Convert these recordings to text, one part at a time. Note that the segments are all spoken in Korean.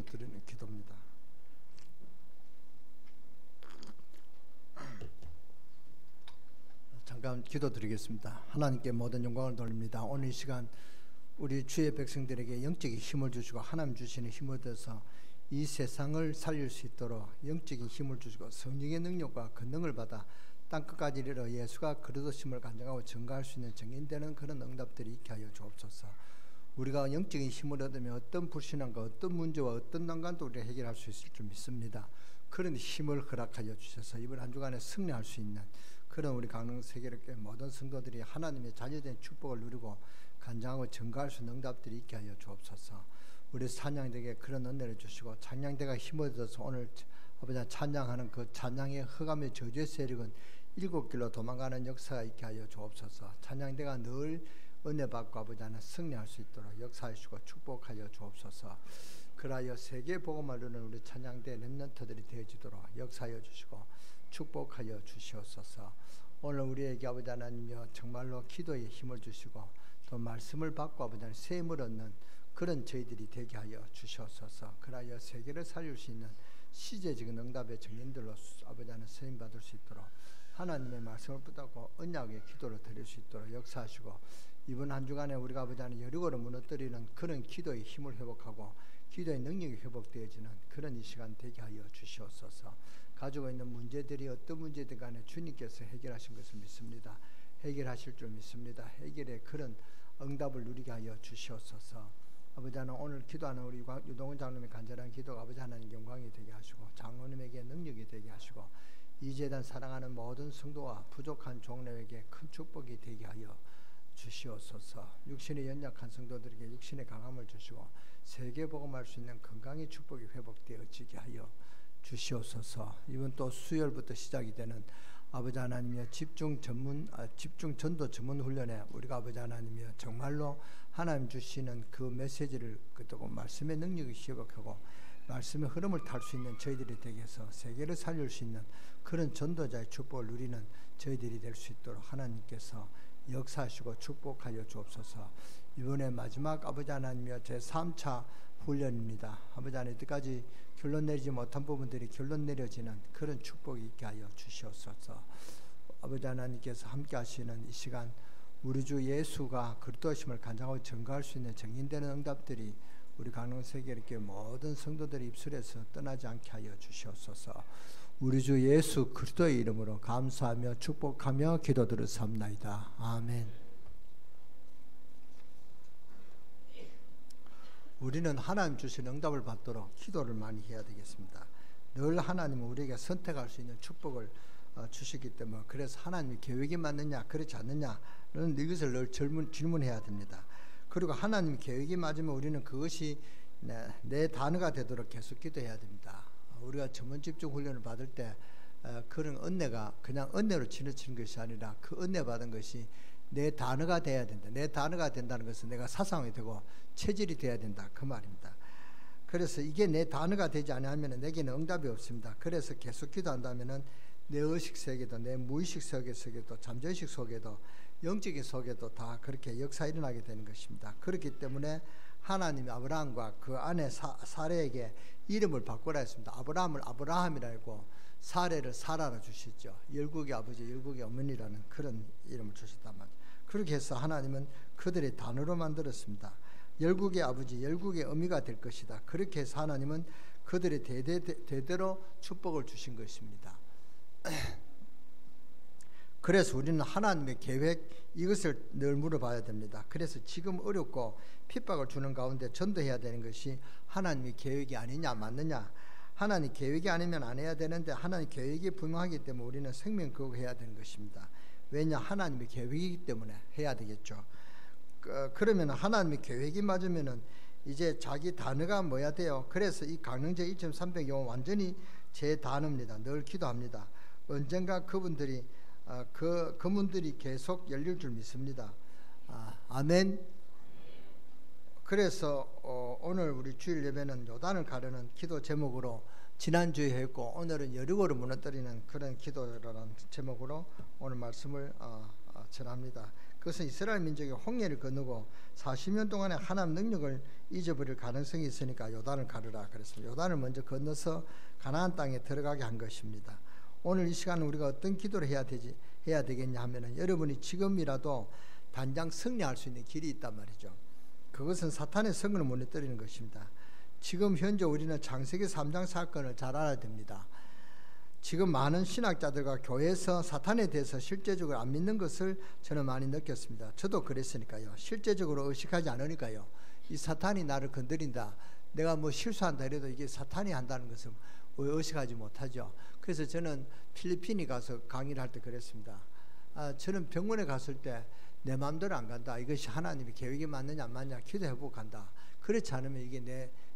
드리는 기도입니다. 잠깐 기도드리겠습니다. 하나님께 모든 영광을 돌립니다. 오늘 이 시간 우리 주의 백성들에게 영적인 힘을 주시고 하나님 주시는 힘을 얻어서 이 세상을 살릴 수 있도록 영적인 힘을 주시고 성령의 능력과 권능을 받아 땅끝까지 이르러 예수가 그리스도심을 간증하고 증거할 수 있는 증인되는 그런 응답들이 있게 하여 주옵소서. 우리가 영적인 힘을 얻으면 어떤 불신앙과 어떤 문제와 어떤 난관도 우리가 해결할 수 있을 줄 믿습니다. 그런 힘을 허락하여 주셔서 이번 한 주간에 승리할 수 있는 그런 우리 강릉 세계롭게 모든 성도들이 하나님의 자녀된 축복을 누리고 간증하고 증거할 수 있는 응답들이 있게 하여 주옵소서. 우리 찬양대에게 그런 은혜를 주시고 찬양대가 힘을 얻어서 오늘 아버지 찬양하는 그 찬양의 흑암의 저주의 세력은 일곱 길로 도망가는 역사가 있게 하여 주옵소서. 찬양대가 늘 은혜 받고 아버지 하나 승리할 수 있도록 역사하시고 축복하여 주옵소서. 그라여 세계 복음을 누리는 우리 찬양대 렘넌트들이 되어지도록 역사하여 주시고 축복하여 주시옵소서. 오늘 우리에게 아버지 하나님여 정말로 기도에 힘을 주시고 또 말씀을 받고 아버지 하나님 새 힘을 얻는 그런 저희들이 되게 하여 주시옵소서. 그라여 세계를 살릴 수 있는 시제적인 응답의 증인들로 아버지 하나님 쓰임 받을 수 있도록 하나님의 말씀을 붙잡고 언약의 기도를 드릴 수 있도록 역사하시고 이번 한 주간에 우리가 아버지 하나님 여리고를 무너뜨리는 그런 기도의 힘을 회복하고 기도의 능력이 회복되어지는 그런 이 시간 되게 하여 주시옵소서. 가지고 있는 문제들이 어떤 문제든 간에 주님께서 해결하신 것을 믿습니다. 해결하실 줄 믿습니다. 해결의 그런 응답을 누리게 하여 주시옵소서. 아버지 하나님 오늘 기도하는 우리 유동훈 장로님의 간절한 기도가 아버지 하나님 영광이 되게 하시고 장로님에게 능력이 되게 하시고 이 재단 사랑하는 모든 성도와 부족한 종료에게 큰 축복이 되게 하여 주시옵소서. 육신의 연약한 성도들에게 육신의 강함을 주시고 세계 복음할 수 있는 건강의 축복이 회복되어지게 하여 주시옵소서. 이번 또 수요일부터 시작이 되는 아버지 하나님의 집중 전도 전문 훈련에 우리가 아버지 하나님이여 정말로 하나님 주시는 그 메시지를 그리고 말씀의 능력이 회복하고 말씀의 흐름을 탈 수 있는 저희들이 되게 해서 세계를 살릴 수 있는 그런 전도자의 축복을 누리는 저희들이 될 수 있도록 하나님께서 역사하시고 축복하여 주옵소서. 이번에 마지막 아버지 하나님이여 제3차 훈련입니다. 아버지 하나님 여태까지 결론 내리지 못한 부분들이 결론 내려지는 그런 축복이 있게 하여 주시옵소서. 아버지 하나님께서 함께 하시는 이 시간 우리 주 예수가 그리스도심을 간증하고 증거할 수 있는 증인되는 응답들이 우리 강릉 세계롭게 모든 성도들의 입술에서 떠나지 않게 하여 주시옵소서. 우리 주 예수 그리스도의 이름으로 감사하며 축복하며 기도드렸사옵나이다. 아멘. 우리는 하나님 주신 응답을 받도록 기도를 많이 해야 되겠습니다. 늘 하나님은 우리에게 선택할 수 있는 축복을 주시기 때문에 그래서 하나님의 계획이 맞느냐 그렇지 않느냐는 이것을 늘 질문해야 됩니다. 그리고 하나님의 계획이 맞으면 우리는 그것이 내 단어가 되도록 계속 기도해야 됩니다. 우리가 전문 집중 훈련을 받을 때 그런 은혜가 그냥 은혜로 지나치는 것이 아니라 그 은혜 받은 것이 내 단어가 돼야 된다. 내 단어가 된다는 것은 내가 사상이 되고 체질이 돼야 된다 그 말입니다. 그래서 이게 내 단어가 되지 않으면 내게는 응답이 없습니다. 그래서 계속 기도한다면은 내 의식 세계도 내 무의식 속에도 잠재의식 속에도 영적인 속에도 다 그렇게 역사 일어나게 되는 것입니다. 그렇기 때문에 하나님이 아브라함과 그 아내 사레에게 이름을 바꾸라 했습니다. 아브라함을 아브라함이라고 사레를 사라라 주셨죠. 열국의 아버지 열국의 어머니라는 그런 이름을 주셨단 말이죠. 그렇게 해서 하나님은 그들의 단어로 만들었습니다. 열국의 아버지 열국의 어미가 될 것이다. 그렇게 해서 하나님은 그들의 대대로 축복을 주신 것입니다. 그래서 우리는 하나님의 계획 이것을 늘 물어봐야 됩니다. 그래서 지금 어렵고 핍박을 주는 가운데 전도해야 되는 것이 하나님의 계획이 아니냐 맞느냐. 하나님 계획이 아니면 안 해야 되는데 하나님 계획이 분명하기 때문에 우리는 생명 그거 해야 되는 것입니다. 왜냐 하나님의 계획이기 때문에 해야 되겠죠. 그러면 하나님의 계획이 맞으면은 이제 자기 단어가 뭐야 돼요. 그래서 이 강릉제 2.300용 완전히 제 단어입니다. 늘 기도합니다. 언젠가 그분들이 그분들이 계속 열릴 줄 믿습니다. 아멘. 그래서 오늘 우리 주일 예배는 요단을 가르는 기도 제목으로 지난주에 했고 오늘은 여리고를 무너뜨리는 그런 기도라는 제목으로 오늘 말씀을 전합니다. 그것은 이스라엘 민족이 홍해를 건너고 40년 동안에 하나님 능력을 잊어버릴 가능성이 있으니까 요단을 가르라 그랬습니다. 요단을 먼저 건너서 가나안 땅에 들어가게 한 것입니다. 오늘 이 시간은 우리가 어떤 기도를 해야 되겠냐 하면은, 여러분이 지금이라도 단장 승리할 수 있는 길이 있단 말이죠. 그것은 사탄의 성을 무너뜨리는 것입니다. 지금 현재 우리는 창세기 3장 사건을 잘 알아야 됩니다. 지금 많은 신학자들과 교회에서 사탄에 대해서 실제적으로 안 믿는 것을 저는 많이 느꼈습니다. 저도 그랬으니까요. 실제적으로 의식하지 않으니까요. 이 사탄이 나를 건드린다, 내가 뭐 실수한다 이래도 이게 사탄이 한다는 것을 의식하지 못하죠. 그래서 저는 필리핀에 가서 강의를 할 때 그랬습니다. 저는 병원에 갔을 때 내 마음대로 안 간다. 이것이 하나님의 계획이 맞느냐 안 맞느냐 기도해보고 간다. 그렇지 않으면 이게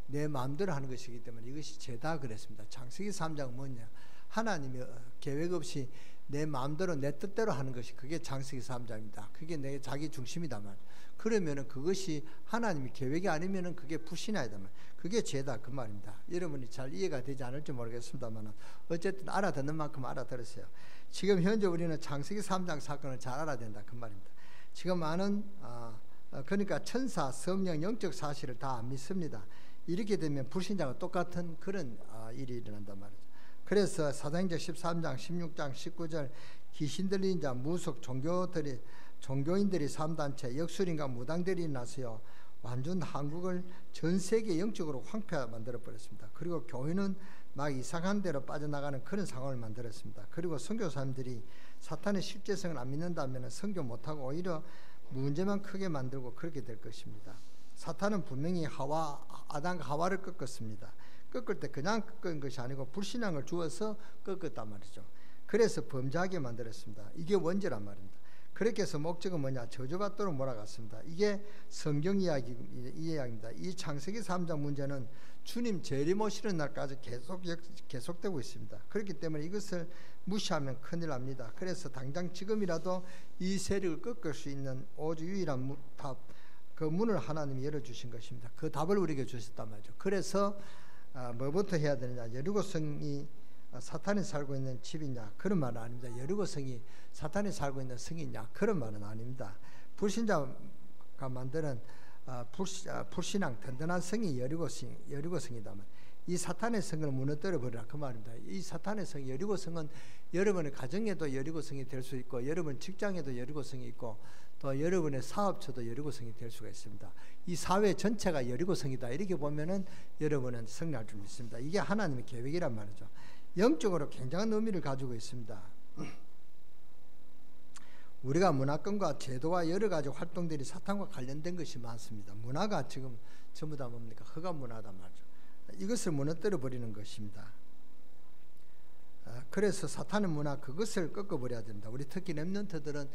내 마음대로 하는 것이기 때문에 이것이 죄다 그랬습니다. 창세기 3장은 뭐냐, 하나님의 계획 없이 내 마음대로 내 뜻대로 하는 것이, 그게 창세기 3장입니다. 그게 내 자기 중심이다만, 그러면은 그것이 하나님의 계획이 아니면은 그게 불신하다만 그게 죄다 그 말입니다. 여러분이 잘 이해가 되지 않을지 모르겠습니다만 어쨌든 알아듣는 만큼 알아들으세요. 지금 현재 우리는 창세기 3장 사건을 잘 알아야 된다 그 말입니다. 지금 많은 그러니까 천사, 성령, 영적 사실을 다 안 믿습니다. 이렇게 되면 불신자가 똑같은 그런 일이 일어난단 말이죠. 그래서 사도행전 13장, 16장, 19절 귀신 들린 자, 무속 종교인들이 3단체, 역술인과 무당들이 나서요 완전 한국을 전 세계 영적으로 황폐하게 만들어버렸습니다. 그리고 교회는 막 이상한 데로 빠져나가는 그런 상황을 만들었습니다. 그리고 선교사님들이 사탄의 실제성을 안 믿는다면 선교 못하고 오히려 문제만 크게 만들고 그렇게 될 것입니다. 사탄은 분명히 아담과 하와를 꺾었습니다. 꺾을 때 그냥 꺾은 것이 아니고 불신앙을 주어서 꺾었단 말이죠. 그래서 범죄하게 만들었습니다. 이게 원죄란 말입니다. 그렇게 해서 목적은 뭐냐, 저주받도록 몰아갔습니다. 이게 성경 이야기입니다. 이 창세기 3장 문제는 주님 재림 오시는 날까지 계속되고 있습니다. 그렇기 때문에 이것을 무시하면 큰일 납니다. 그래서 당장 지금이라도 이 세력을 꺾을 수 있는 오직 유일한 답, 그 문을 하나님이 열어주신 것입니다. 그 답을 우리에게 주셨단 말이죠. 그래서 뭐부터 해야 되느냐, 여리고성이 사탄이 살고 있는 집이냐 그런 말은 아닙니다. 여리고성이 사탄이 살고 있는 성이냐 그런 말은 아닙니다. 불신자가 만드는 불신앙 든든한 성이 여리고성이다만 이 사탄의 성을 무너뜨려 버리라 그 말입니다. 이 사탄의 성 여리고성은 여러분의 가정에도 여리고성이 될 수 있고, 여러분 직장에도 여리고성이 있고, 또 여러분의 사업처도 여리고성이 될 수가 있습니다. 이 사회 전체가 여리고성이다 이렇게 보면은 여러분은 승리할 줄 믿습니다. 이게 하나님의 계획이란 말이죠. 영적으로 굉장한 의미를 가지고 있습니다. 우리가 문화권과 제도와 여러 가지 활동들이 사탄과 관련된 것이 많습니다. 문화가 지금 전부 다 뭡니까? 흑암 문화단 말이죠. 이것을 무너뜨려 버리는 것입니다. 그래서 사탄의 문화 그것을 꺾어버려야 됩니다. 우리 특히 렘넌트들은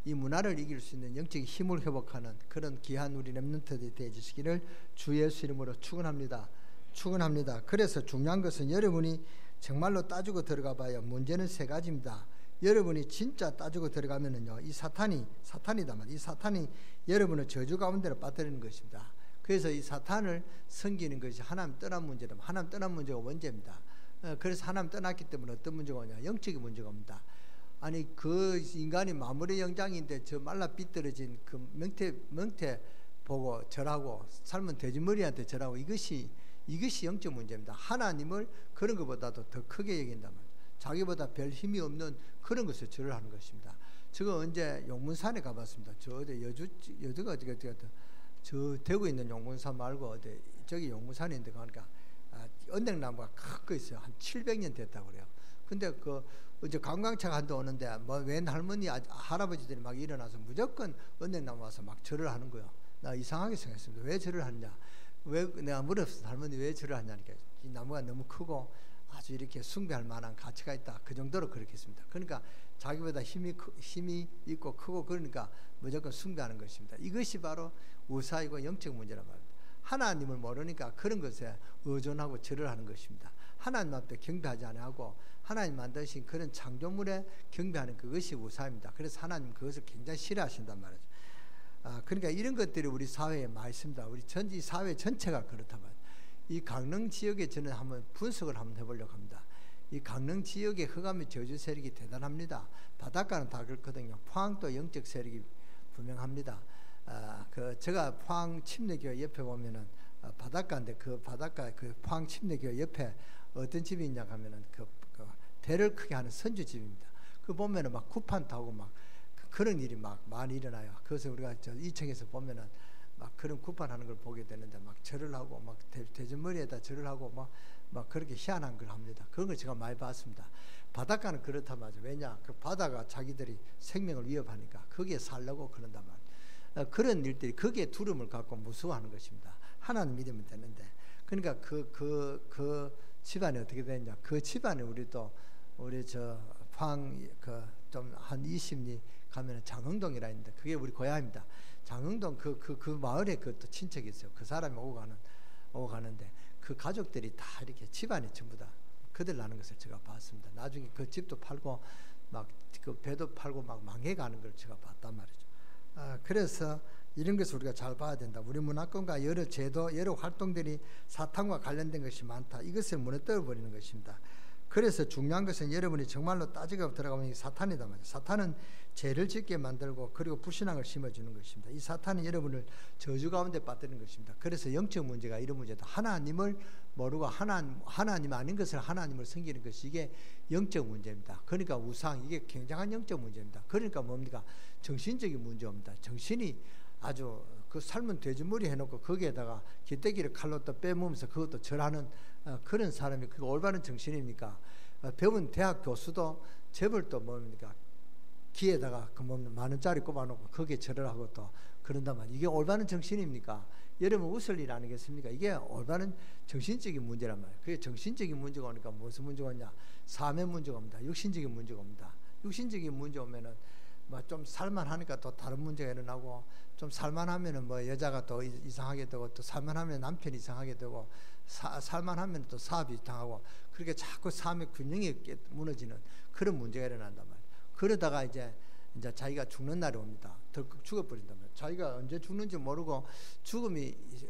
이 문화를 이길 수 있는 영적인 힘을 회복하는 그런 귀한 우리 렘넌트들이 되어주시기를 주 예수 이름으로 축원합니다. 그래서 중요한 것은 여러분이 정말로 따지고 들어가 봐요. 문제는 세 가지입니다. 여러분이 진짜 따지고 들어가면은요, 이 사탄이다만 이 사탄이 여러분을 저주 가운데로 빠뜨리는 것입니다. 그래서 이 사탄을 섬기는 것이 하나님 떠난 문제다. 하나님 떠난 문제가 원죄입니다. 그래서 하나님 떠났기 때문에 어떤 문제가 오냐, 영적인 문제가 옵니다. 아니 그 인간이 마무리 영장인데 저 말라 삐뚤어진 그 명태 보고 절하고 삶은 돼지머리한테 절하고 이것이 영적 문제입니다. 하나님을 그런 것보다도 더 크게 여긴단 말이에요. 자기보다 별 힘이 없는 그런 것을 절을 하는 것입니다. 제가 언제 용문산에 가봤습니다. 저 어디 여주가 어디가 저 대구에 있는 용문산 말고 어디 저기 용문산인데 가니까 언덕나무가 큰 거 있어요. 한 700년 됐다고 그래요. 근데 그 이제 관광차가 한 대 오는데 뭐 웬 할머니 할아버지들이 막 일어나서 무조건 언덕나무 와서 막 절을 하는 거예요. 나 이상하게 생각했습니다. 왜 절을 하느냐? 왜 내가 물었어. 할머니 왜 절을 하냐니까 이 나무가 너무 크고 아주 이렇게 숭배할 만한 가치가 있다. 그 정도로 그렇게 했습니다. 그러니까 자기보다 힘이 있고 크고 그러니까 무조건 숭배하는 것입니다. 이것이 바로 우사이고 영적 문제란 말입니다. 하나님을 모르니까 그런 것에 의존하고 절을 하는 것입니다. 하나님 앞에 경배하지 않고 하나님 만드신 그런 창조물에 경배하는 그것이 우사입니다. 그래서 하나님 그것을 굉장히 싫어하신단 말이죠. 그러니까 이런 것들이 우리 사회에 많이 있습니다. 우리 이 사회 전체가 그렇다면 이 강릉 지역에 저는 한번 분석을 한번 해보려고 합니다. 이 강릉 지역의 흑암의 저주 세력이 대단합니다. 바닷가는 다 그렇거든요. 포항도 영적 세력이 분명합니다. 제가 포항 침례교회 옆에 보면은 바닷가인데 그 바닷가 그 포항 침례교회 옆에 어떤 집이 있냐 하면은 그 대를 크게 하는 선주집입니다. 그 보면은 막 구판 타고 막 그런 일이 막 많이 일어나요. 그래서 우리가 저 2층에서 보면은 막 그런 구판하는 걸 보게 되는데 막 절을 하고 막 대전머리에다 절을 하고 막 그렇게 희한한 걸 합니다. 그런 걸 제가 많이 봤습니다. 바닷가는 그렇단 말이죠. 왜냐? 그 바다가 자기들이 생명을 위협하니까 거기에 살려고 그런단 말이에요. 그런 일들이 거기에 두려움을 갖고 무서워하는 것입니다. 하나님 믿으면 되는데, 그러니까 그 집안이 어떻게 되냐? 그 집안에 우리 저 포항 좀 한 20리 가면은 장흥동이라 있는데 그게 우리 고향입니다. 장흥동 그 마을에 그 또 친척이 있어요. 그 사람이 오고 가는데 그 가족들이 다 이렇게 집안이 전부 다 그들 나는 것을 제가 봤습니다. 나중에 그 집도 팔고 막 그 배도 팔고 막 망해가는 걸 제가 봤단 말이죠. 그래서 이런 것을 우리가 잘 봐야 된다. 우리 문화권과 여러 제도, 여러 활동들이 사탄과 관련된 것이 많다. 이것을 무너뜨려 버리는 것입니다. 그래서 중요한 것은 여러분이 정말로 따지고 들어가면 사탄이다 말이죠. 사탄은 죄를 짓게 만들고 그리고 불신앙을 심어주는 것입니다. 이 사탄은 여러분을 저주 가운데 빠뜨리는 것입니다. 그래서 영적 문제가 이런 문제다. 하나님을 모르고 하나님 아닌 것을 하나님을 섬기는 것이 이게 영적 문제입니다. 그러니까 우상, 이게 굉장한 영적 문제입니다. 그러니까 뭡니까? 정신적인 문제입니다. 정신이 아주 그 삶은 돼지머리 해놓고 거기에다가 기대기를 칼로 또 빼먹으면서 그것도 절하는 그런 사람이 그게 올바른 정신입니까? 배운 대학 교수도 재벌 또 뭡니까? 귀에다가 그 만 원짜리 꼽아놓고 거기에 절을 하고 또 그런단 말이에요. 이게 올바른 정신입니까? 여러분 웃을 일 아니겠습니까? 이게 올바른 정신적인 문제란 말이에요. 그게 정신적인 문제가 오니까 무슨 문제가 오냐? 삶의 문제가 옵니다. 육신적인 문제가 옵니다. 육신적인 문제 오면은 뭐 좀 살만하니까 또 다른 문제가 일어나고, 좀 살만하면은 뭐 여자가 또 이상하게 되고, 또 살만하면 남편이 이상하게 되고, 살만하면 또 사업이 이상하고, 그렇게 자꾸 삶의 균형이 무너지는 그런 문제가 일어난단 말이에요. 그러다가 이제 자기가 죽는 날이 옵니다. 덜컥 죽어버린단 말이에요. 자기가 언제 죽는지 모르고,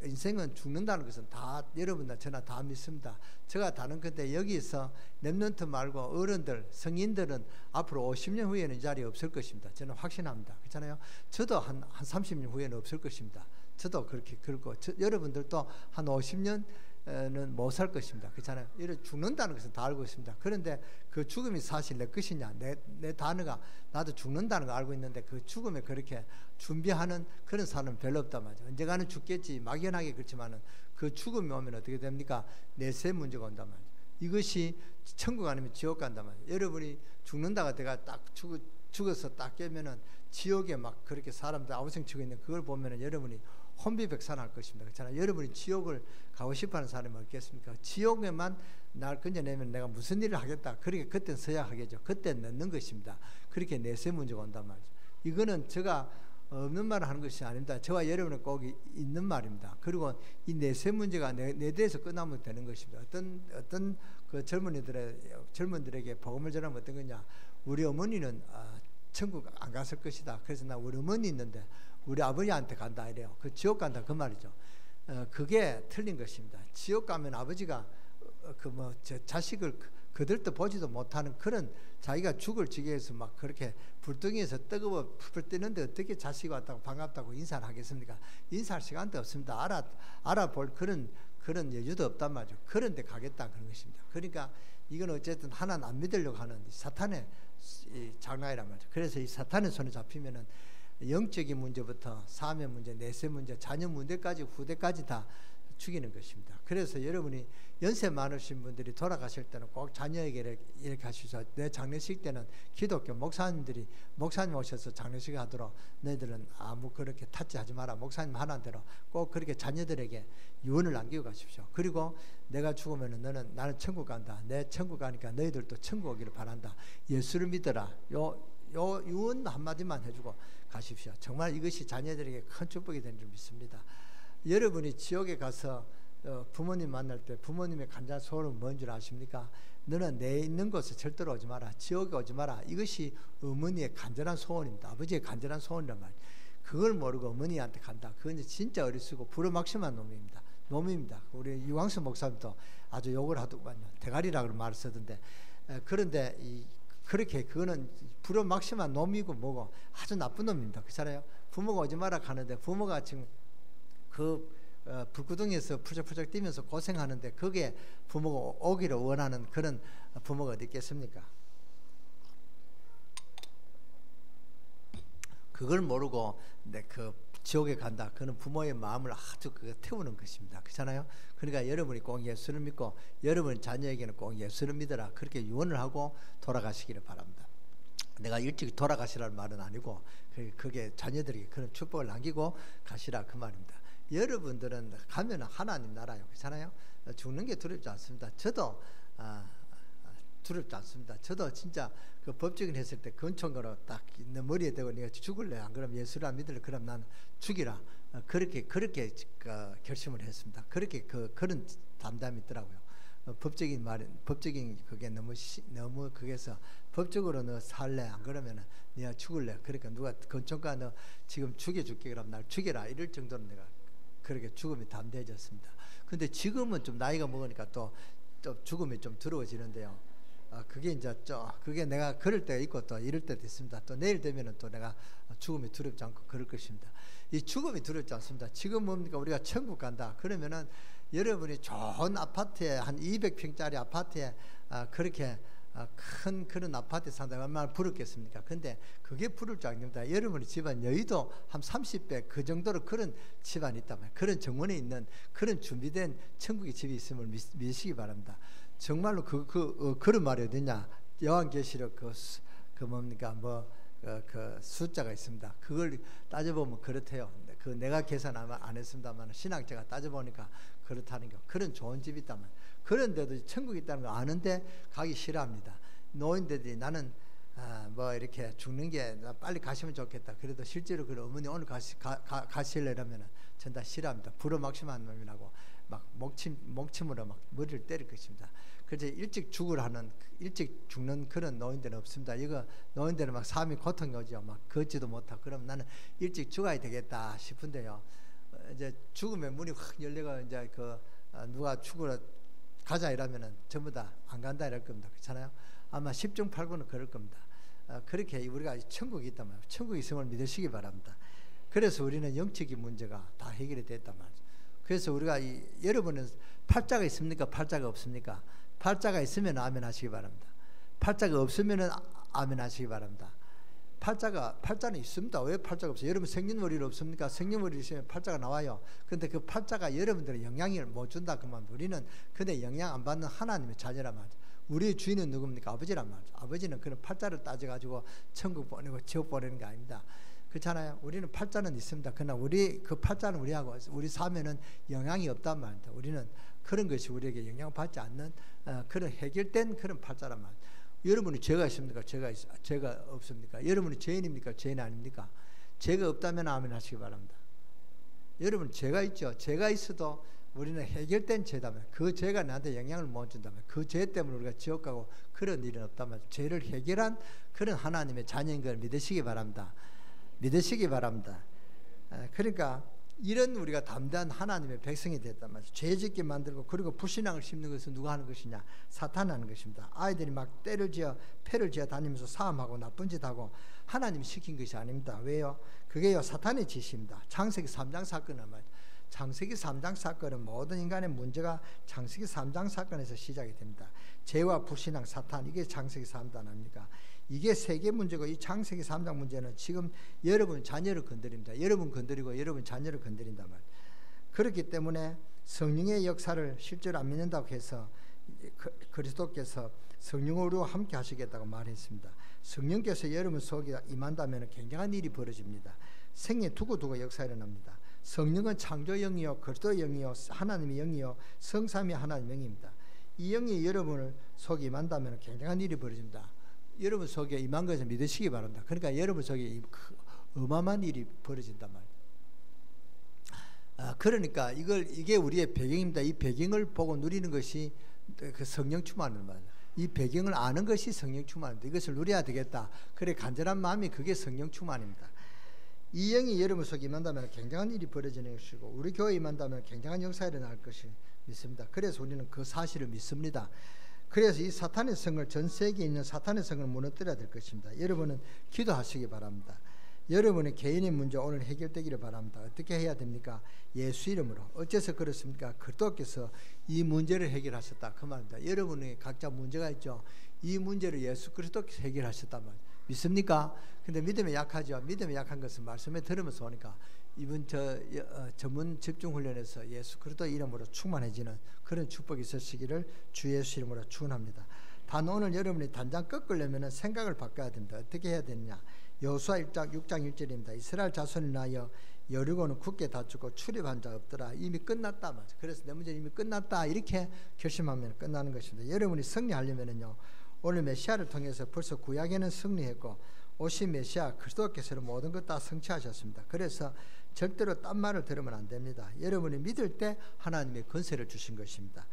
인생은 죽는다는 것은 다 여러분나 저나 다 믿습니다. 제가 다른 건데 여기서 렘넌트 말고 어른들, 성인들은 앞으로 50년 후에는 이 자리에 없을 것입니다. 저는 확신합니다. 그렇잖아요. 저도 한 30년 후에는 없을 것입니다. 저도 그렇게 그렇고, 여러분들도 한 50년 는 못 살 것입니다. 그렇잖아요. 이래 죽는다는 것은 다 알고 있습니다. 그런데 그 죽음이 사실 내 것이냐, 내 단어가 나도 죽는다는 거 알고 있는데 그 죽음에 그렇게 준비하는 그런 사람은 별로 없단 말이죠. 언젠가는 죽겠지 막연하게 그렇지만은 그 죽음이 오면 어떻게 됩니까? 내세 문제가 온단 말이죠. 이것이 천국 아니면 지옥 간단 말이에요. 여러분이 죽는다가 내가 딱 죽어서 딱 깨면은 지옥에 막 그렇게 사람들 아우성치고 있는 그걸 보면은 여러분이 혼비백산할 것입니다. 그렇잖아요. 여러분이 지옥을 가고 싶어하는 사람이 없겠습니까? 지옥에만 날 건져내면 내가 무슨 일을 하겠다. 그렇게 그때는 서야 하겠죠. 그때 넣는 것입니다. 그렇게 내세 문제가 온단 말이죠. 이거는 제가 없는 말을 하는 것이 아닙니다. 저와 여러분은 꼭 있는 말입니다. 그리고 이 내세 문제가 내 대해서 끝나면 되는 것입니다. 어떤 그 젊은들에게 복음을 전하면 어떤 거냐? 우리 어머니는 천국 안 갔을 것이다. 그래서 나 우리 어머니 있는데 우리 아버지한테 간다 이래요. 그 지옥 간다 그 말이죠. 그게 틀린 것입니다. 지옥 가면 아버지가 자식을 그들도 보지도 못하는 그런, 자기가 죽을 지경에서 막 그렇게 불덩이에서 뜨거워 풀 뜨는데 어떻게 자식이 왔다고 반갑다고 인사를 하겠습니까? 인사할 시간도 없습니다. 알아볼 그런 여유도 없단 말이죠. 그런 데 가겠다 그런 것입니다. 그러니까 이건 어쨌든 하나는 안 믿으려고 하는 사탄의 장난이란 말이죠. 그래서 이 사탄의 손에 잡히면은 영적인 문제부터 삶의 문제, 내세 문제, 자녀 문제까지 후대까지 다 죽이는 것입니다. 그래서 여러분이 연세 많으신 분들이 돌아가실 때는 꼭 자녀에게 이렇게 하시죠. 내 장례식 때는 기독교 목사님 오셔서 장례식 하도록 너희들은 아무 그렇게 타치하지 마라. 목사님 하는 대로 꼭 그렇게 자녀들에게 유언을 남기고 가십시오. 그리고 내가 죽으면은 나는 천국 간다. 내 천국 가니까 너희들도 천국 오기를 바란다. 예수를 믿어라. 요 유언 한마디만 해주고 가십시오. 정말 이것이 자녀들에게 큰 축복이 되는 줄 믿습니다. 여러분이 지옥에 가서 부모님 만날 때 부모님의 간절한 소원은 뭔 줄 아십니까? 너는 내 있는 곳에 절대로 오지 마라. 지옥에 오지 마라. 이것이 어머니의 간절한 소원입니다. 아버지의 간절한 소원이란 말이에요. 그걸 모르고 어머니한테 간다. 그건 진짜 어리석고 불효막심한 놈입니다. 우리 유광수 목사님도 아주 욕을 하더군요. 대가리라고 말을 쓰던데, 그런데 그렇게 그거는 불효막심한 놈이고 뭐고 아주 나쁜 놈입니다. 그렇잖아요. 부모가 오지 마라 하는데 부모가 지금 그 불구덩이에서 푸적푸적 뛰면서 고생하는데 그게 부모가 오기를 원하는 그런 부모가 어디 있겠습니까? 그걸 모르고 그 지옥에 간다. 그는 부모의 마음을 아주 태우는 것입니다. 그렇잖아요. 그러니까 여러분이 꼭 예수를 믿고 여러분 자녀에게는 꼭 예수를 믿어라. 그렇게 유언을 하고 돌아가시기를 바랍니다. 내가 일찍 돌아가시라는 말은 아니고 그게 자녀들에게 그런 축복을 남기고 가시라 그 말입니다. 여러분들은 가면 하나님 나라요. 그렇잖아요. 죽는 게 두렵지 않습니다. 저도 두렵지 않습니다. 저도 진짜 그 법정을 했을 때 권총으로 딱 내 머리에 대고 네가 죽을래? 안 그럼 예수를 안 믿을래? 그럼 난 죽이라. 그렇게 결심을 했습니다. 그렇게 그런 담담이 있더라고요. 법적인 그게 너무 그게서 법적으로 너 살래? 안 그러면은 네가 죽을래? 그러니까 누가 권총과 너 지금 죽여줄게 그럼 날 죽여라 이럴 정도로 내가 그렇게 죽음이 담대해졌습니다. 근데 지금은 좀 나이가 먹으니까 또 죽음이 좀 두려워지는데요. 그게 이제 그게 내가 그럴 때가 있고 또 이럴 때도 있습니다. 또 내일 되면은 또 내가 죽음이 두렵지 않고 그럴 것입니다. 이 죽음이 두렵지 않습니다. 지금 뭡니까? 우리가 천국 간다. 그러면은 여러분이 좋은 아파트에 한 200평짜리 아파트에 그렇게 큰 그런 아파트에 산다면 얼마나 부럽겠습니까? 근데 그게 부를 줄 아닙니다. 여러분의 집안 여의도 한 30배 그 정도로 그런 집안이 있다면 그런 정원에 있는 그런 준비된 천국의 집이 있음을 믿으시기 바랍니다. 정말로 그런 말이 어디냐? 요한계시록 그 뭡니까? 그 숫자가 있습니다. 그걸 따져보면 그렇대요. 그 내가 계산 안 했습니다만 신학자가 따져보니까 그렇다는 거. 그런 좋은 집이 있다면 그런데도 천국이 있다는 거 아는데 가기 싫어합니다. 노인들이 나는 이렇게 죽는 게 빨리 가시면 좋겠다. 그래도 실제로 그 어머니 오늘 가실래라면은 전 다 싫어합니다. 불어막심한 놈이라고 막 목침으로 막 머리를 때릴 것입니다. 그래서 일찍 죽는 그런 노인들은 없습니다. 이거 노인들은 막 삶이 고통이 오죠. 막 걷지도 못하고 그럼 나는 일찍 죽어야 되겠다 싶은데요. 이제 죽음의 문이 확 열려가 이제 누가 죽으러 가자 이러면은 전부 다 안 간다 이럴 겁니다. 그렇잖아요. 아마 10중 8구는 그럴 겁니다. 그렇게 우리가 천국이 있다면 천국이 있음을 믿으시기 바랍니다. 그래서 우리는 영적인 문제가 다 해결이 됐단 말이죠. 그래서 우리가 여러분은 팔자가 있습니까? 팔자가 없습니까? 팔자가 있으면 아멘 하시기 바랍니다. 팔자가 없으면 아멘 하시기 바랍니다. 팔자는 있습니다. 왜 팔자가 없어요? 여러분 생년월일 없습니까? 생년월일 있으면 팔자가 나와요. 근데 그 팔자가 여러분들의 영향을 못 준다 그 말. 우리는 근데 영향 안 받는 하나님의 자녀란 말이죠. 우리의 주인은 누굽니까? 아버지란 말이죠. 아버지는 그런 팔자를 따져가지고 천국 보내고 지옥 보내는 게 아닙니다. 그렇잖아요. 우리는 팔자는 있습니다. 그러나 그 팔자는 우리하고 우리 삶에는 영향이 없단 말입니다. 우리는 그런 것이 우리에게 영향을 받지 않는 그런 해결된 그런 팔자란 말입니다. 여러분이 죄가 있습니까? 죄가 없습니까? 여러분이 죄인입니까? 죄인 아닙니까? 죄가 없다면 아멘 하시기 바랍니다. 여러분 죄가 있죠. 죄가 있어도 우리는 해결된 죄다면 그 죄가 나한테 영향을 못 준다면 그 죄 때문에 우리가 지옥 가고 그런 일은 없다면 죄를 해결한 그런 하나님의 자녀인 걸 믿으시기 바랍니다. 믿으시기 바랍니다. 그러니까 이런 우리가 담대한 하나님의 백성이 됐단 말이죠. 죄짓게 만들고 그리고 불신앙을 심는 것은 누가 하는 것이냐? 사탄이 하는 것입니다. 아이들이 막 때를 지어 패를 지어 다니면서 싸움하고 나쁜 짓 하고 하나님이 시킨 것이 아닙니다. 왜요? 그게요 사탄의 짓입니다. 창세기 3장 사건은 말이죠. 창세기 3장 사건은 모든 인간의 문제가 창세기 3장 사건에서 시작이 됩니다. 죄와 불신앙, 사탄 이게 창세기 3장 아닙니까? 이게 세계 문제고 이 창세기 3장 문제는 지금 여러분 자녀를 건드립니다. 여러분 건드리고 여러분 자녀를 건드린단 말이에요. 그렇기 때문에 성령의 역사를 실제로 안 믿는다고 해서 그리스도께서 성령으로 함께 하시겠다고 말했습니다. 성령께서 여러분 속에 임한다면 굉장한 일이 벌어집니다. 생애 두고두고 역사가 일어납니다. 성령은 창조 영이요 그리스도 영이요 하나님의 영이요 성삼위 하나님 영입니다. 이 영이 여러분을 속에 임한다면 굉장한 일이 벌어집니다. 여러분 속에 임한 것을 믿으시기 바랍니다. 그러니까 여러분 속에 어마어마한 일이 벌어진단 말이에요. 그러니까 이게 우리의 배경입니다. 이 배경을 보고 누리는 것이 그 성령 충만을 말이에요. 이 배경을 아는 것이 성령 충만입니다. 이것을 누려야 되겠다. 그래 간절한 마음이 그게 성령 충만입니다. 이 영이 여러분 속에 임한다면 굉장한 일이 벌어지는 것이고 우리 교회에 임한다면 굉장한 역사가 일어날 것을 믿습니다. 그래서 우리는 그 사실을 믿습니다. 그래서 이 사탄의 성을 전 세계에 있는 사탄의 성을 무너뜨려야 될 것입니다. 여러분은 기도하시기 바랍니다. 여러분의 개인의 문제 오늘 해결되기를 바랍니다. 어떻게 해야 됩니까? 예수 이름으로. 어째서 그렇습니까? 그리스도께서 이 문제를 해결하셨다 그 말입니다. 여러분의 각자 문제가 있죠. 이 문제를 예수 그리스도께서 해결하셨단 말이에요. 믿습니까? 근데 믿음이 약하죠. 믿음이 약한 것은 말씀에 들으면서 오니까 이번 전문 집중훈련에서 예수 그리스도 이름으로 충만해지는 그런 축복이 있으시기를 주 예수 이름으로 축원합니다. 단 오늘 여러분이 단장 꺾으려면 생각을 바꿔야 됩니다. 어떻게 해야 되느냐? 여호수아 6장 1절입니다. 이스라엘 자손을 위하여 여리고는 굳게 닫히고 출입한 자 없더라. 이미 끝났다 말이죠. 그래서 내 문제는 이미 끝났다 이렇게 결심하면 끝나는 것입니다. 여러분이 승리하려면요, 오늘 메시아를 통해서 벌써 구약에는 승리했고 오신 메시아 그리스도께서는 모든 것 다 성취하셨습니다. 그래서 절대로 딴 말을 들으면 안 됩니다. 여러분이 믿을 때 하나님의 권세를 주신 것입니다.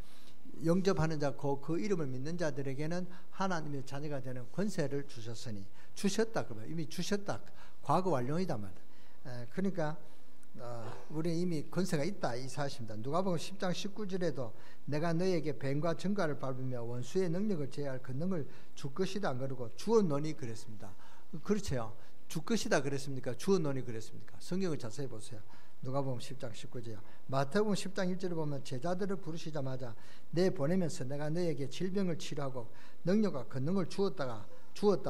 영접하는 자, 그 이름을 믿는 자들에게는 하나님의 자녀가 되는 권세를 주셨으니, 주셨다 그러면 이미 주셨다, 과거 완료이다 말이야. 그러니까 우리 이미 권세가 있다 이 사실입니다. 누가복음 10장 19절에도 내가 너에게 뱀과 정갈을 밟으며 원수의 능력을 제할 권능을 줄 것이다 안 그러고 주었노니 그랬습니다. 그렇죠. 줄 것이다 그랬습니까? 주었노니 그랬습니까? 성경을 자세히 보세요. 누가복음 10장 19절, 마태복음 10장 1절을 보면 제자들을 부르시자마자 내 보내면서 내가 너에게 질병을 치료하고 능력과 권능을 주었다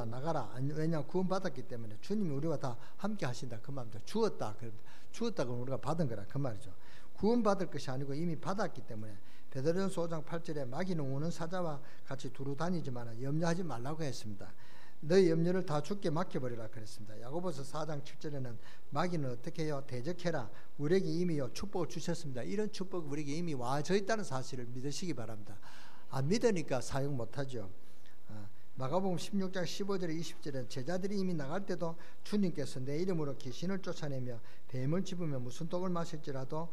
나가라. 왜냐 구원받았기 때문에 주님이 우리와 다 함께 하신다 그 말입니다. 주었다 그러면 우리가 받은 거라 그 말이죠. 구원받을 것이 아니고 이미 받았기 때문에 베드로전서 5장 8절에 마귀는 우는 사자와 같이 두루 다니지만 염려하지 말라고 했습니다. 너희 염려를 다 주께 맡겨버리라 그랬습니다. 야고보서 4장 7절에는 마귀는 어떻게 해요? 대적해라. 우리에게 이미 축복을 주셨습니다. 이런 축복이 우리에게 이미 와져 있다는 사실을 믿으시기 바랍니다. 안 믿으니까 사용 못하죠. 마가복음 16장 15절에 20절에 제자들이 이미 나갈 때도 주님께서 내 이름으로 귀신을 쫓아내며 뱀을 집으며 무슨 독을 마실지라도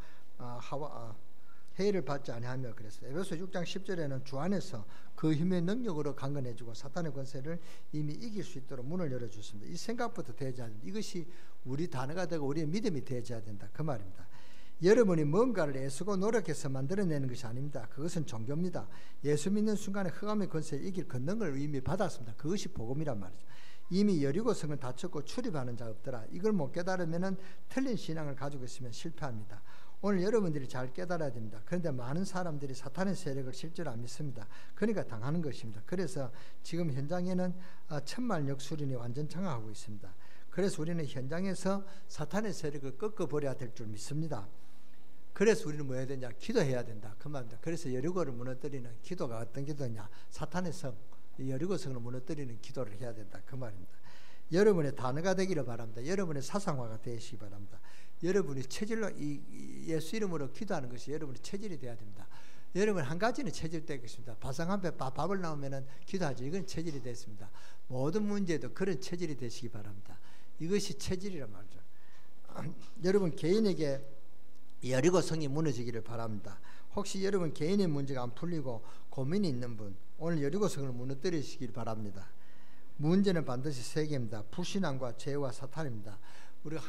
해를 받지 아니하며 그랬어요. 에베소 6장 10절에는 주 안에서 그 힘의 능력으로 강건해지고 사탄의 권세를 이미 이길 수 있도록 문을 열어주습니다. 이 생각부터 되어야 됩니다. 이것이 우리 단어가 되고 우리의 믿음이 되어야 된다 그 말입니다. 여러분이 뭔가를 애쓰고 노력해서 만들어내는 것이 아닙니다. 그것은 종교입니다. 예수 믿는 순간에 흑암의 권세를 이길 권능을 이미 받았습니다. 그것이 복음이란 말이죠. 이미 여리고성을 닫혔고 출입하는 자가 없더라. 이걸 못 깨달으면 틀린 신앙을 가지고 있으면 실패합니다. 오늘 여러분들이 잘 깨달아야 됩니다. 그런데 많은 사람들이 사탄의 세력을 실제로 안 믿습니다. 그러니까 당하는 것입니다. 그래서 지금 현장에는 천만역술인이 완전 장악하고 있습니다. 그래서 우리는 현장에서 사탄의 세력을 꺾어버려야 될 줄 믿습니다. 그래서 우리는 뭐 해야 되냐? 기도해야 된다 그 말입니다. 그래서 여리고를 무너뜨리는 기도가 어떤 기도냐? 사탄의 성, 여리고성을 무너뜨리는 기도를 해야 된다 그 말입니다. 여러분의 단어가 되기를 바랍니다. 여러분의 사상화가 되시기 바랍니다. 여러분이 체질로 예수 이름으로 기도하는 것이 여러분의 체질이 되어야 됩니다. 여러분 한 가지는 체질 될 것입니다. 바상 앞에 밥을 나오면 기도하죠. 이건 체질이 됐습니다. 모든 문제도 그런 체질이 되시기 바랍니다. 이것이 체질이란 말이죠. 여러분 개인에게 여리고성이 무너지기를 바랍니다. 혹시 여러분 개인의 문제가 안 풀리고 고민이 있는 분, 오늘 여리고성을 무너뜨리시길 바랍니다. 문제는 반드시 세 개입니다. 불신앙과 죄와 사탄입니다. 우리가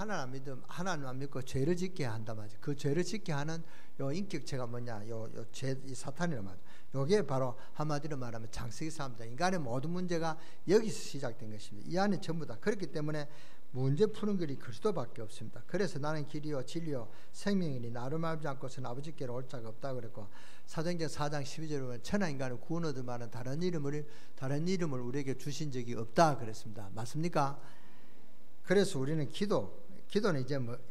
하나님 안 믿고 죄를 짓게 한단 말이죠. 그 죄를 짓게 하는 요 인격체가 뭐냐? 이 사탄이란 말이죠. 요게 바로 한마디로 말하면 창세기 3장 인간의 모든 문제가 여기서 시작된 것입니다. 이 안에 전부 다 그렇기 때문에 문제 푸는 길이 그리스도밖에 없습니다. 그래서 나는 길이요 진리요 생명이니 나를 말지 않고서는 아버지께로 올 자가 없다 그랬고, 사도행전 4장 12절에 보면 천하 인간을 구원 얻을 만한 다른 이름을 우리에게 주신 적이 없다 그랬습니다. 맞습니까? 그래서 우리는 기도는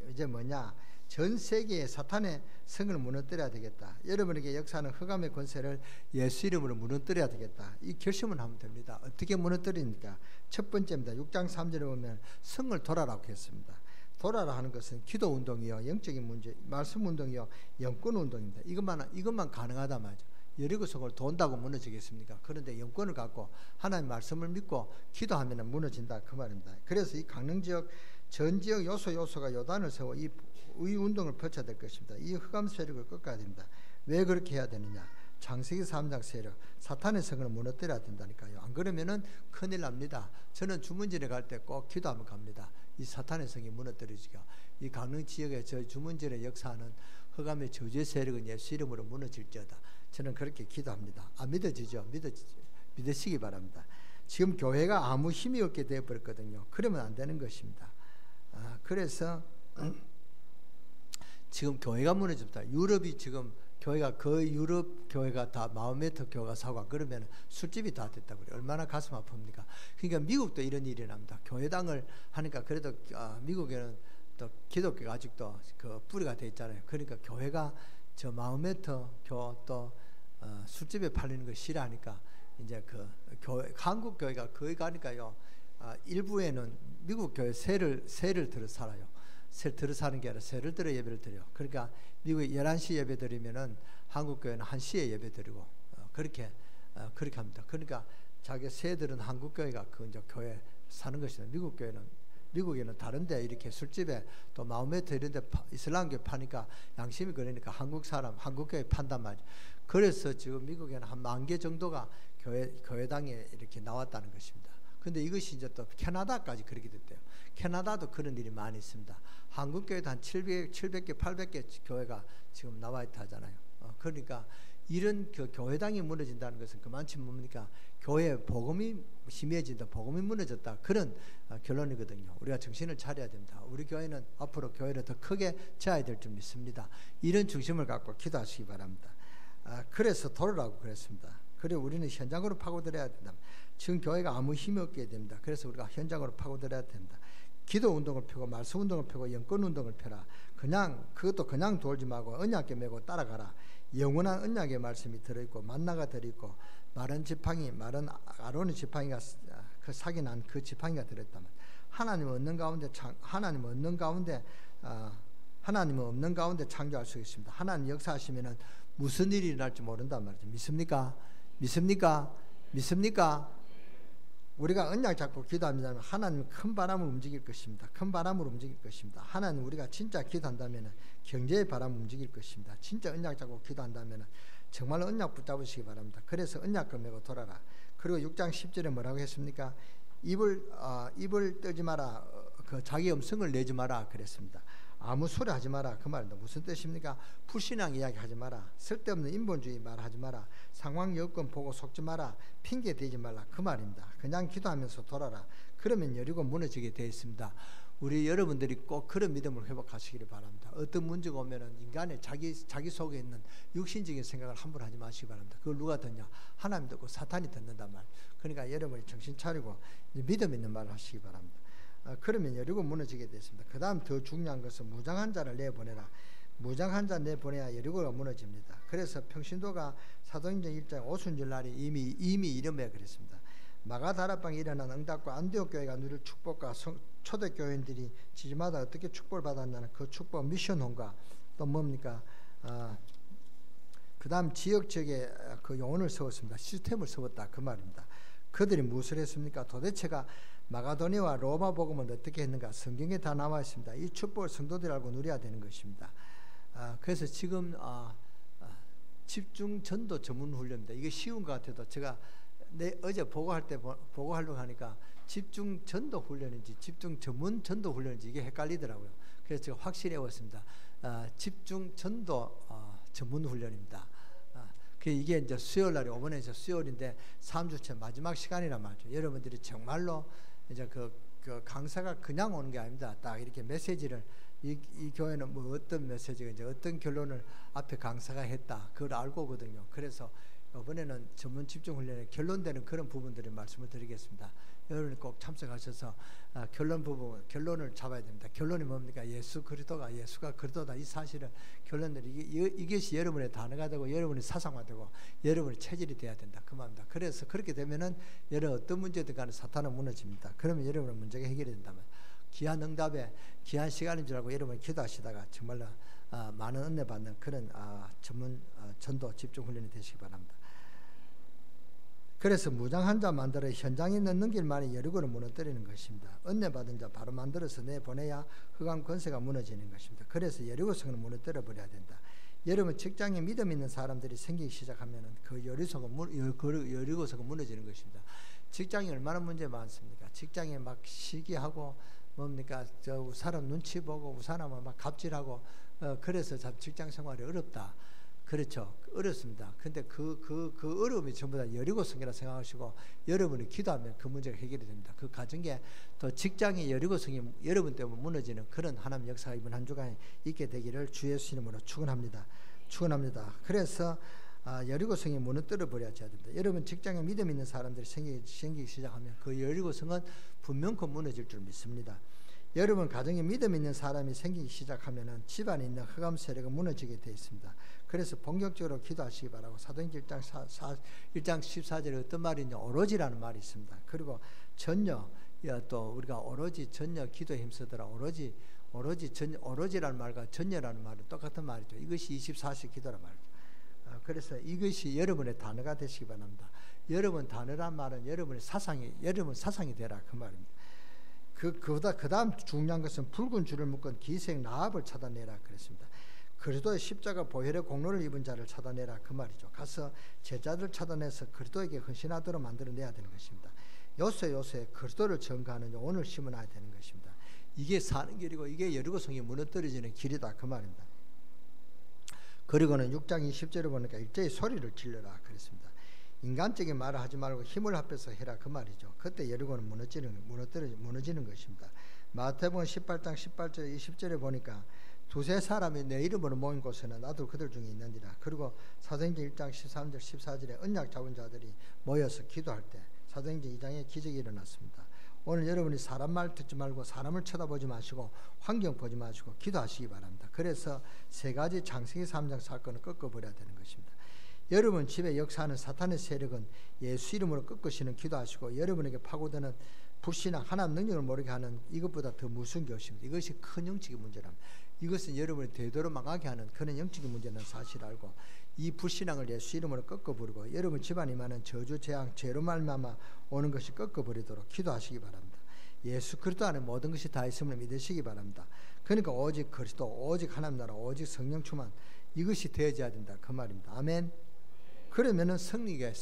이제 뭐냐? 전 세계의 사탄의 성을 무너뜨려야 되겠다. 여러분에게 역사하는 흑암의 권세를 예수 이름으로 무너뜨려야 되겠다. 이 결심을 하면 됩니다. 어떻게 무너뜨리니까? 첫 번째입니다. 6장 3절에 보면 성을 돌아라고 했습니다. 돌아라 하는 것은 기도 운동이요, 영적인 문제, 말씀 운동이요, 영권 운동입니다. 이것만 가능하다 말이죠. 여리고성을 돈다고 무너지겠습니까? 그런데 영권을 갖고 하나님 말씀을 믿고 기도하면 무너진다 그 말입니다. 그래서 이 강릉 지역 전 지역 요소가 요단을 세워 이 운동을 펼쳐야 될 것입니다. 이 흑암 세력을 꺾어야 됩니다. 왜 그렇게 해야 되느냐? 창세기 3장 세력, 사탄의 성을 무너뜨려야 된다니까요. 안 그러면은 큰일 납니다. 저는 주문진에 갈 때 꼭 기도하면 갑니다. 이 사탄의 성이 무너뜨려지가, 이 강릉 지역에 저 주문진에 역사하는 흑암의 저주의 세력은 예수 이름으로 무너질지어다. 저는 그렇게 기도합니다. 믿어지죠? 믿으시기 바랍니다. 지금 교회가 아무 힘이 없게 되어버렸거든요. 그러면 안 되는 것입니다. 그래서 지금 교회가 무너집니다. 유럽이 지금 교회가 거의 유럽 교회가 다 마음메터 교회가 사고 그러면 술집이 다 됐다고 그래요. 얼마나 가슴 아픕니까? 그러니까 미국도 이런 일이 납니다. 교회당을 하니까 그래도 미국에는 또 기독교가 아직도 그 뿌리가 돼 있잖아요. 그러니까 교회가 저 마음메터 또 술집에 팔리는 걸 싫어하니까 이제 그 교회 한국 교회가 거의 가니까요. 일부에는 미국 교회 세를 들어 살아요. 세 들어 사는 게 아니라 세를 들어 예배를 드려요. 그러니까 미국에 11시 예배 드리면은 한국 교회는 1시에 예배 드리고 그렇게 합니다. 그러니까 자기 세들은 한국 교회가 그 이제 교회 사는 것이다. 미국에는 다른데 이렇게 술집에 또 마음메터 이런데 이슬람교 파니까 양심이 그러니까 한국 교회 판단 말이에요. 그래서 지금 미국에는 한 10,000개 정도가 교회당에 이렇게 나왔다는 것입니다. 근데 이것이 이제 또 캐나다까지 그렇게 됐대요. 캐나다도 그런 일이 많이 있습니다. 한국 교회도 한 700개, 800개 교회가 지금 나와 있다 하잖아요. 그러니까 이런 그 교회당이 무너진다는 것은 그만치 뭡니까? 교회 복음이 심해진다, 복음이 무너졌다 그런 결론이거든요. 우리가 정신을 차려야 됩니다. 우리 교회는 앞으로 교회를 더 크게 지어야 될 줄 믿습니다. 이런 중심을 갖고 기도하시기 바랍니다. 그래서 돌으라고 그랬습니다. 그리고 우리는 현장으로 파고들어야 된다. 지금 교회가 아무 힘이 없게 됩니다. 그래서 우리가 현장으로 파고들어야 됩니다. 기도 운동을 펴고 말씀 운동을 펴고 영권 운동을 펴라. 그것도 그냥 돌지 말고 언약궤 메고 따라가라. 영원한 언약의 말씀이 들어있고 만나가 들어있고 마른 아론의 지팡이가 그 사기 난 그 지팡이가 들어있다면 하나님 없는 가운데 창조할 수 있습니다. 하나님 역사하시면은 무슨 일이 일어날지 모른단 말이죠. 믿습니까? 우리가 언약 잡고 기도합니다. 하나님 큰 바람을 움직일 것입니다. 큰 바람으로 움직일 것입니다. 하나님 우리가 진짜 기도한다면 경제의 바람을 움직일 것입니다. 진짜 언약 잡고 기도한다면 정말 언약 붙잡으시기 바랍니다. 그래서 언약을 메고 돌아라. 그리고 6장 10절에 뭐라고 했습니까? 입을 뜨지 마라. 그 자기 음성을 내지 마라 그랬습니다. 아무 소리 하지 마라 그 말입니다. 무슨 뜻입니까? 불신앙 이야기 하지 마라. 쓸데없는 인본주의 말하지 마라. 상황 여건 보고 속지 마라. 핑계 대지 말라 그 말입니다. 그냥 기도하면서 돌아라. 그러면 여리고 무너지게 되어 있습니다. 우리 여러분들이 꼭 그런 믿음을 회복하시기를 바랍니다. 어떤 문제가 오면은 인간의 자기 속에 있는 육신적인 생각을 함부로 하지 마시기 바랍니다. 그걸 누가 듣냐? 하나님 듣고 사탄이 듣는단 말. 그러니까 여러분이 정신 차리고 믿음 있는 말을 하시기 바랍니다. 그러면 여리고 무너지게 됐습니다. 그 다음 더 중요한 것은 무장한 자를 내보내라. 무장한 자 내보내야 여리고가 무너집니다. 그래서 평신도가 사도행전 1장 오순절 날이 이미 이름에 그랬습니다. 마가다락방에 일어난 응답과 안디옥 교회가 누릴 축복과 초대교회인들이 지지마다 어떻게 축복을 받았냐는 그 축복 미션홈과 또 뭡니까? 그 다음 지역적에 그 용언을 세웠습니다. 시스템을 세웠다 그 말입니다. 그들이 무엇을 했습니까? 도대체가 마가도니아와 로마 복음은 어떻게 했는가? 성경에 다 나와 있습니다. 이 축복을 성도들이 알고 누려야 되는 것입니다. 그래서 지금 집중 전도 전문 훈련입니다. 이게 쉬운 것 같아도 제가 어제 보고하려고 하니까 집중 전도 훈련인지 집중 전문 전도 훈련인지 이게 헷갈리더라고요. 그래서 제가 확실히 외웠습니다. 집중 전도 전문 훈련입니다. 이게 이제 수요일 날이 오번에서 수요일인데 3주째 마지막 시간이란 말이죠. 여러분들이 정말로 이제 그 강사가 그냥 오는 게 아닙니다. 딱 이렇게 메시지를 이 교회는 뭐 어떤 메시지가 이제 어떤 결론을 앞에 강사가 했다 그걸 알고 오거든요. 그래서 이번에는 전문 집중 훈련에 결론되는 그런 부분들을 말씀을 드리겠습니다. 여러분이 꼭 참석하셔서 결론을 잡아야 됩니다. 결론이 뭡니까? 예수가 그리스도다. 이 사실을 결론들이 이것이 여러분의 단어가 되고 여러분의 사상화되고 여러분의 체질이 돼야 된다. 그 말입니다. 그래서 그렇게 되면은 여러분 어떤 문제든 간에 사탄은 무너집니다. 그러면 여러분의 문제가 해결이 된다면 귀한 응답에 귀한 시간인 줄 알고 여러분이 기도하시다가 정말로 많은 은혜 받는 그런 전문 전도 집중 훈련이 되시기 바랍니다. 그래서 무장한 자 만들어 현장에 넣는 길만이 여리고를 무너뜨리는 것입니다. 은혜 받은 자 바로 만들어서 내보내야 흑암 권세가 무너지는 것입니다. 그래서 여리고성을 무너뜨려 버려야 된다. 여러분 직장에 믿음 있는 사람들이 생기기 시작하면 그 여리고성은 무너지는 것입니다. 직장이 얼마나 문제 많습니까? 직장에 막 시기하고 뭡니까? 사람 눈치 보고 사람은 막 갑질하고 그래서 직장 생활이 어렵다. 그렇죠. 어렵습니다. 근데 그 어려움이 전부 다 여리고성이라 생각하시고 여러분이 기도하면 그 문제가 해결이 됩니다. 그 가정에 또 직장의 여리고성이 여러분 때문에 무너지는 그런 하나님 역사가 이번 한 주간에 있게 되기를 주 예수 이름으로 축원합니다. 그래서 여리고성이 무너뜨려 버려야 됩니다. 여러분 직장에 믿음 있는 사람들이 생기기 시작하면 그 여리고성은 분명코 무너질 줄 믿습니다. 여러분 가정에 믿음 있는 사람이 생기기 시작하면은 집안에 있는 흑암 세력은 무너지게 되어 있습니다. 그래서 본격적으로 기도하시기 바라고 사도행전 1장 14절에 어떤 말이 있냐, 오로지라는 말이 있습니다. 그리고 전혀 또 우리가 오로지 전혀 기도에 힘쓰더라. 오로지라는 말과 전혀라는 말은 똑같은 말이죠. 이것이 24시 기도란 말이죠. 그래서 이것이 여러분의 단어가 되시기 바랍니다. 여러분 단어란 말은 여러분 사상이 되라 그 말입니다. 그 다음 중요한 것은 붉은 줄을 묶은 기생 라합을 찾아내라 그랬습니다. 그리스도의 십자가 보혈의 공로를 입은 자를 찾아내라 그 말이죠. 가서 제자들 찾아내서 그리스도에게 헌신하도록 만들어내야 되는 것입니다. 요새 그리스도를 전가하는 영혼을 심어놔야 되는 것입니다. 이게 사는 길이고 이게 여리고성이 무너뜨려지는 길이다 그 말입니다. 그리고는 6장 20절을 보니까 일제히 소리를 질러라 그랬습니다. 인간적인 말을 하지 말고 힘을 합해서 해라 그 말이죠. 그때 여리고는 무너지는 것입니다. 마태복음 18장 18절 20절에 보니까 두세 사람이 내 이름으로 모인 곳에는 나도 그들 중에 있느니라. 그리고 사도행전 1장 13절 14절에 언약 잡은 자들이 모여서 기도할 때 사도행전 2장에 기적이 일어났습니다. 오늘 여러분이 사람 말 듣지 말고 사람을 쳐다보지 마시고 환경 보지 마시고 기도하시기 바랍니다. 그래서 세 가지 창세기 3장 사건을 꺾어버려야 되는 것입니다. 여러분 집에 역사하는 사탄의 세력은 예수 이름으로 꺾으시는 기도하시고 여러분에게 파고드는 불신앙 하나님 능력을 모르게 하는 이것보다 더 무서운 것입니다. 이것이 큰 영적인 문제랍니다. 이것은 여러분이 되도록 망하게 하는 그런 영적인 문제는 사실 알고 이 불신앙을 예수 이름으로 꺾어버리고 여러분 집안에 많은 저주 재앙 죄로 말미암아 오는 것이 꺾어버리도록 기도하시기 바랍니다. 예수 그리스도 안에 모든 것이 다 있음을 믿으시기 바랍니다. 그러니까 오직 그리스도 오직 하나님 나라 오직 성령 충만 이것이 되어져야 된다 그 말입니다. 아멘. 그러면은 승리가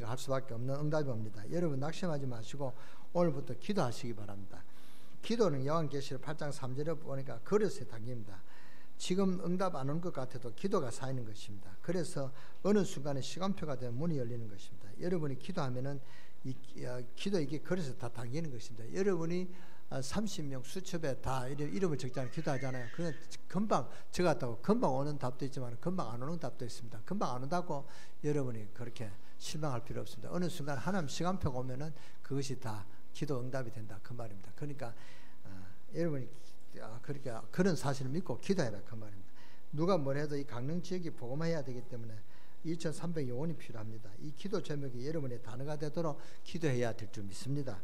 할 수밖에 없는 응답이 옵니다. 여러분 낙심하지 마시고 오늘부터 기도하시기 바랍니다. 기도는 요한계시록 8장 3절에 보니까 그릇에 담깁니다. 지금 응답 안 온 것 같아도 기도가 쌓이는 것입니다. 그래서 어느 순간에 시간표가 되면 문이 열리는 것입니다. 여러분이 기도하면은 기도 이게 그릇에 다 담기는 것입니다. 여러분이 30명 수첩에 다 이름을 적잖아요. 기도하잖아요. 그건 금방 적었다고 금방 오는 답도 있지만 금방 안 오는 답도 있습니다. 금방 안 온다고 여러분이 그렇게 실망할 필요 없습니다. 어느 순간 하나님 시간표가 오면은 그것이 다 기도 응답이 된다 그 말입니다. 그러니까 여러분이 그렇게 그런 사실을 믿고 기도해라 그 말입니다. 누가 뭘 해도 이 강릉 지역이 복음화해야 되기 때문에 2,300 영혼이 필요합니다. 이 기도 제목이 여러분의 단어가 되도록 기도해야 될 줄 믿습니다.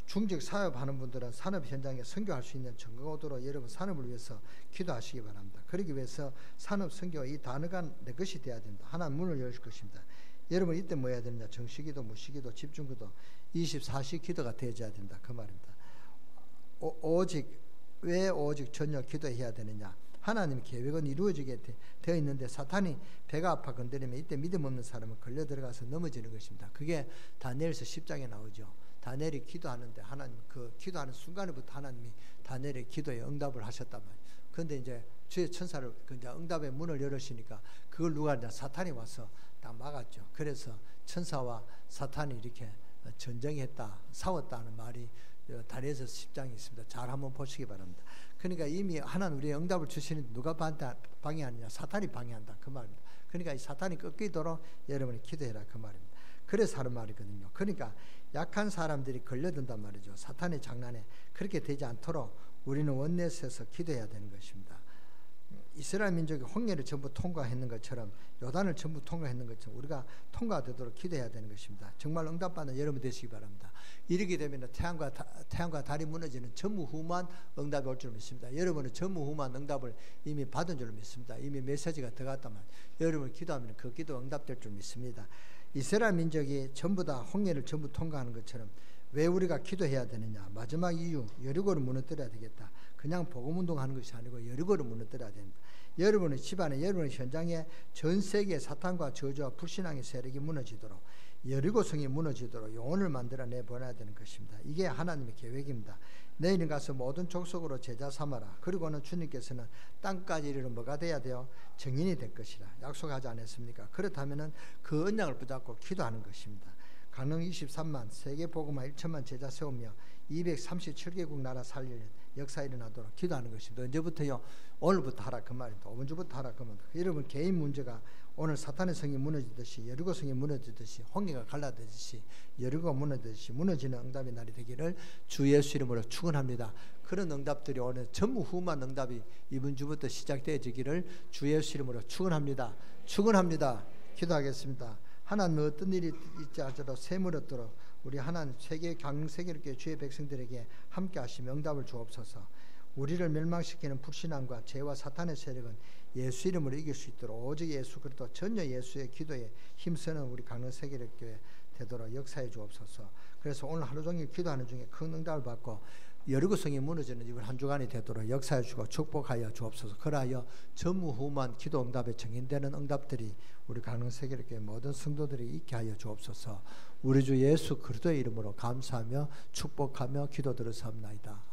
중직 사업하는 분들은 산업 현장에 선교할 수 있는 정거가 오도록 여러분 산업을 위해서 기도하시기 바랍니다. 그러기 위해서 산업 선교 이 단어가 내 것이 되어야 됩니다. 하나님 문을 열실 것입니다. 여러분 이때 뭐 해야 되느냐? 정시기도, 무시기도, 집중기도 24시 기도가 되어져야 된다 그 말입니다. 왜 오직 전혀 기도해야 되느냐? 하나님의 계획은 이루어지게 되어 있는데 사탄이 배가 아파 건드리면 이때 믿음 없는 사람은 걸려 들어가서 넘어지는 것입니다. 그게 다니엘서 10장에 나오죠. 다니엘이 기도하는데 하나님 그 기도하는 순간부터 하나님이 다니엘의 기도에 응답을 하셨단 말이에요. 그런데 이제 주의 천사를 이제 응답의 문을 열으시니까 그걸 누가 이제 사탄이 와서 딱 막았죠. 그래서 천사와 사탄이 이렇게 전쟁했다, 싸웠다는 말이 다니엘서 10장에 있습니다. 잘 한번 보시기 바랍니다. 그러니까 이미 하나님 우리의 응답을 주시는데 누가 방해하느냐? 사탄이 방해한다 그 말입니다. 그러니까 이 사탄이 꺾이도록 여러분이 기도해라 그 말입니다. 그래서 하는 말이거든요. 그러니까 약한 사람들이 걸려든단 말이죠. 사탄의 장난에 그렇게 되지 않도록 우리는 원내에서 기도해야 되는 것입니다. 이스라엘 민족이 홍해를 전부 통과했는 것처럼 요단을 전부 통과했는 것처럼 우리가 통과되도록 기도해야 되는 것입니다. 정말 응답받는 여러분 되시기 바랍니다. 이렇게 되면 태양과 달이 무너지는 전무후무한 응답이 올 줄 믿습니다. 여러분은 전무후무한 응답을 이미 받은 줄 믿습니다. 이미 메시지가 들어갔단 말이에요. 여러분 기도하면 그 기도 응답될 줄 믿습니다. 이스라엘 민족이 전부 다 홍해를 전부 통과하는 것처럼 왜 우리가 기도해야 되느냐? 마지막 이유 여리고를 무너뜨려야 되겠다. 그냥 복음운동하는 것이 아니고 여리고를 무너뜨려야 된다. 여러분의 집안에, 여러분의 현장에 전 세계 사탄과 저주와 불신앙의 세력이 무너지도록, 여리고성이 무너지도록 영혼을 만들어내 보내야 되는 것입니다. 이게 하나님의 계획입니다. 너희는 가서 모든 족속으로 제자 삼아라. 그리고는 주님께서는 땅까지 이르러 뭐가 돼야 돼요? 증인이 될 것이라 약속하지 않았습니까? 그렇다면 그 언약을 붙잡고 기도하는 것입니다. 강릉 23만, 세계 복음화 1천만 제자 세우며 237개국 나라 살리는 역사 일어나도록 기도하는 것입니다. 언제부터요? 오늘부터 하라 그 말입니다. 5분 주부터 하라 그 말입니다. 여러분 개인 문제가 오늘 사탄의 성이 무너지듯이, 여리고 성이 무너지듯이, 홍해가 갈라지듯이, 여리고가 무너지듯이 무너지는 응답의 날이 되기를 주 예수 이름으로 축원합니다. 그런 응답들이 오늘 전무후무한 응답이 이번 주부터 시작되어지기를 주 예수 이름으로 축원합니다. 축원합니다. 기도하겠습니다. 하나님 어떤 일이 있지 않아도 샘을 얻도록 우리 하나님 세계 강세계롭게 주의 백성들에게 함께 하시며 응답을 주옵소서. 우리를 멸망시키는 불신앙과 죄와 사탄의 세력은 예수 이름으로 이길 수 있도록 오직 예수 그리스도 전혀 예수의 기도에 힘쓰는 우리 강릉 세계롭교회 되도록 역사해 주옵소서. 그래서 오늘 하루 종일 기도하는 중에 큰 응답을 받고 여리고성이 무너지는 이번 한 주간이 되도록 역사해 주고 축복하여 주옵소서. 그러하여 전무후무한 기도 응답에 정인되는 응답들이 우리 강릉 세계롭교회 모든 성도들이 있게 하여 주옵소서. 우리 주 예수 그리스도의 이름으로 감사하며 축복하며 기도 들어사옵나이다.